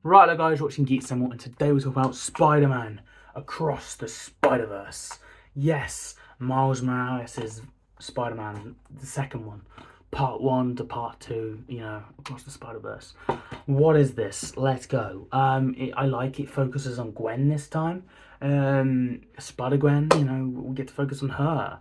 Right, hello guys, watching Geek Somewhat, and today we're talking about Spider-Man Across the Spider-Verse. Yes, Miles Morales' Spider-Man, the second one. Part 1 to Part 2, Across the Spider-Verse. What is this? Let's go. I like it focuses on Gwen this time. Spider-Gwen, we get to focus on her.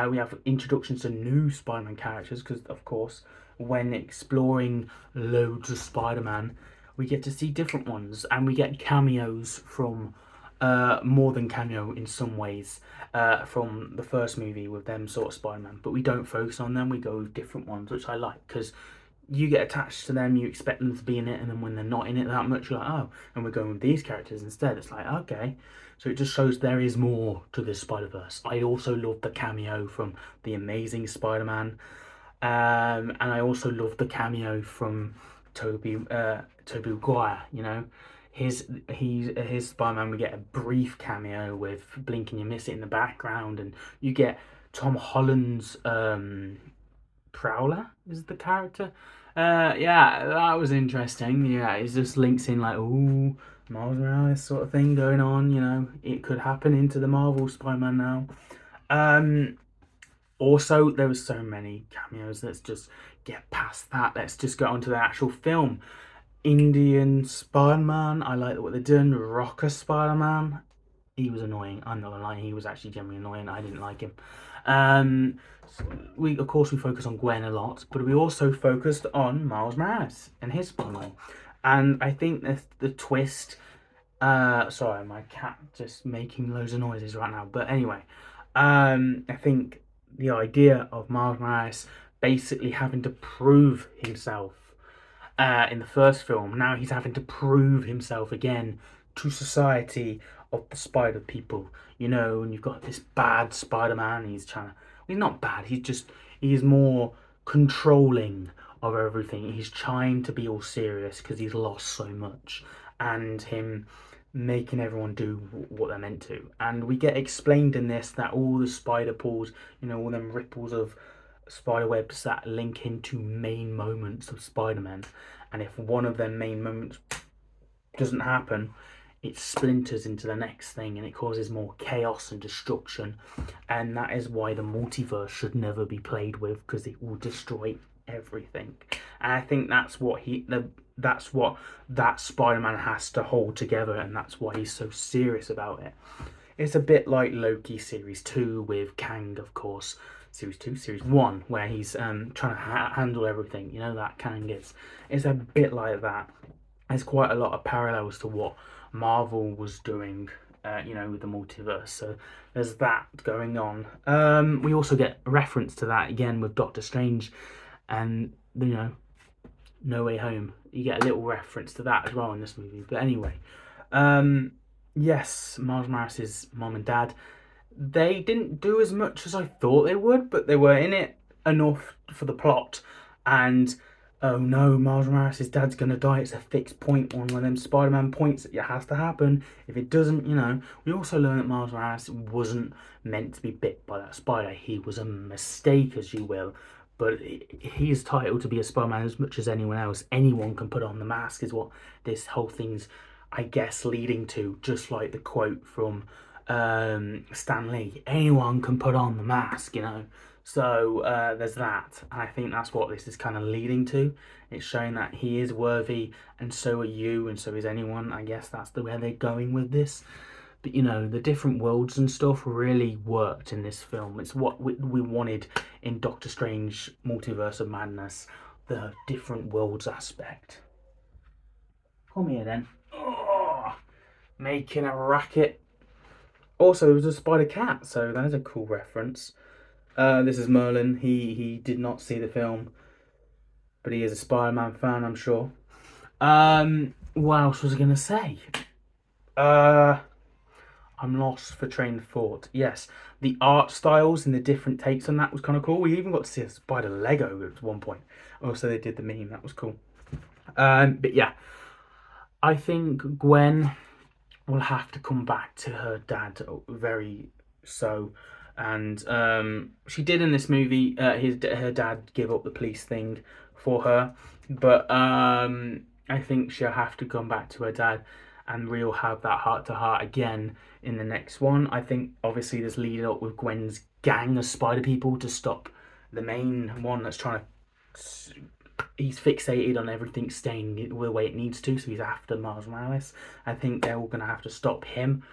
We have introductions to new Spider-Man characters, because, of course, when exploring loads of Spider-Man, we get to see different ones, and we get cameos from more than cameo in some ways from the first movie with them sort of Spider-Man, but we don't focus on them. We go with different ones, which I like because you get attached to them, you expect them to be in it, and then when they're not in it that much, you're like, oh, and we're going with these characters instead. It's like, okay. So it just shows there is more to this Spider-Verse. I also love the cameo from The Amazing Spider-Man, and I also love the cameo from Tobey Maguire. His Spider-Man. We get a brief cameo with Blink and You Miss It in the background, and you get Tom Holland's Prowler is the character. Yeah, that was interesting. Yeah, it just links in like, ooh, Miles Morales sort of thing going on. It could happen into the Marvel Spider-Man now. Um, Also, there was so many cameos. Let's just get past that. Let's just go on to the actual film. Indian Spider-Man. I like what they're doing. Rocker Spider-Man. He was annoying. I'm not gonna lie. He was actually genuinely annoying. I didn't like him. Um, we of course we focus on Gwen a lot, but we also focused on Miles Morales and his Spider-Man. And I think the twist. Sorry, my cat just making loads of noises right now. But anyway, I think the idea of Miles Morales basically having to prove himself in the first film. Now he's having to prove himself again to society of the Spider People. And you've got this bad Spider-Man. He's trying to. He's not bad. He's more controlling of everything. He's trying to be all serious because he's lost so much, and him making everyone do what they're meant to. And we get explained in this that all the spider pulls, all them ripples of spider webs that link into main moments of Spider-Man. And if one of them main moments doesn't happen, it splinters into the next thing and it causes more chaos and destruction. And that is why the multiverse should never be played with, because it will destroy everything. And I think that's what that Spider-Man has to hold together, and that's why he's so serious about it. It's a bit like Loki Series 2 with Kang, of course. Series 2, Series 1, where he's trying to handle everything. That Kang is. It's a bit like that. There's quite a lot of parallels to what Marvel was doing, with the multiverse. So there's that going on. We also get a reference to that again with Doctor Strange and, No Way Home. You get a little reference to that as well in this movie. But anyway, um, yes, Miles Morales' mom and dad, they didn't do as much as I thought they would, but they were in it enough for the plot. And oh no, Miles Morales' dad's gonna die. It's a fixed point, one of them Spider-Man points that it has to happen. If it doesn't, We also learn that Miles Morales wasn't meant to be bit by that spider. He was a mistake, as you will. But he is titled to be a Spider-Man as much as anyone else. Anyone can put on the mask, is what this whole thing's, I guess, leading to. Just like the quote from Stan Lee, anyone can put on the mask. So there's that, and I think that's what this is kind of leading to. It's showing that he is worthy, and so are you, and so is anyone. I guess that's the way they're going with this. But the different worlds and stuff really worked in this film. It's what we wanted in Doctor Strange Multiverse of Madness, the different worlds aspect. Come here then. Oh, making a racket. Also, it was a spider cat, so that's a cool reference. This is Merlin. He did not see the film, but he is a Spider-Man fan, I'm sure. What else was I gonna say? Uh, I'm lost for train of thought. Yes, the art styles and the different takes on that was kind of cool. We even got to see a spider Lego at one point. Also, they did the meme. That was cool. But yeah, I think Gwen will have to come back to her dad very so. And she did in this movie. Her dad give up the police thing for her, but I think she'll have to come back to her dad and Real have that heart to heart again in the next one. I think obviously this lead up with Gwen's gang of spider people to stop the main one that's trying to. He's fixated on everything staying the way it needs to, so he's after Miles Morales. I think they're all going to have to stop him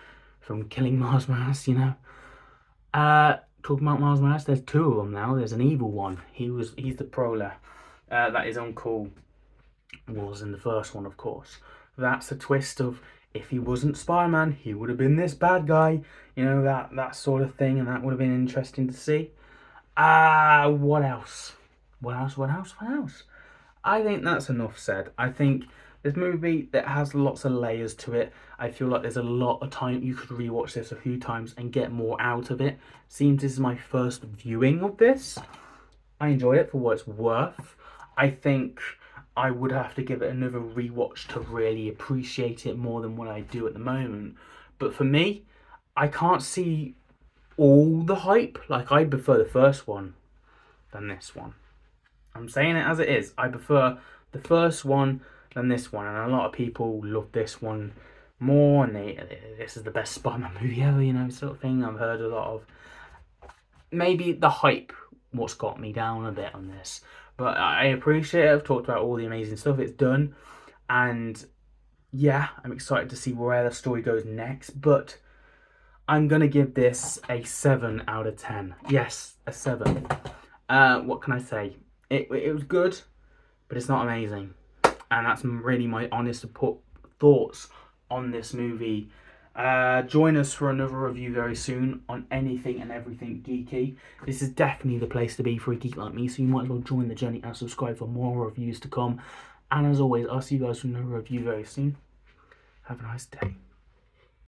from killing Miles Morales, you know. Talking about Miles Morales, there's two of them now. There's an evil one. He's the Prowler. That his uncle was in the first one, of course. That's a twist of if he wasn't Spider-Man, he would have been this bad guy. You know, that sort of thing, and that would have been interesting to see. What else? What else? I think that's enough said. I think this movie that has lots of layers to it. I feel like there's a lot of time you could rewatch this a few times and get more out of it. Seems this is my first viewing of this. I enjoyed it for what it's worth. I think I would have to give it another rewatch to really appreciate it more than what I do at the moment. But for me, I can't see all the hype. Like, I prefer the first one than this one. I'm saying it as it is. I prefer the first one than this one, and a lot of people love this one more, and this is the best Spider-Man movie ever, you know, sort of thing. I've heard a lot of maybe the hype what's got me down a bit on this, but I appreciate it. I've talked about all the amazing stuff it's done, and yeah, I'm excited to see where the story goes next, but I'm gonna give this a 7 out of 10. Yes, a 7. What can I say? It was good, but it's not amazing. And that's really my honest thoughts on this movie. Join us for another review very soon on anything and everything geeky. This is definitely the place to be for a geek like me, so you might as well join the journey and subscribe for more reviews to come. And as always, I'll see you guys for another review very soon. Have a nice day.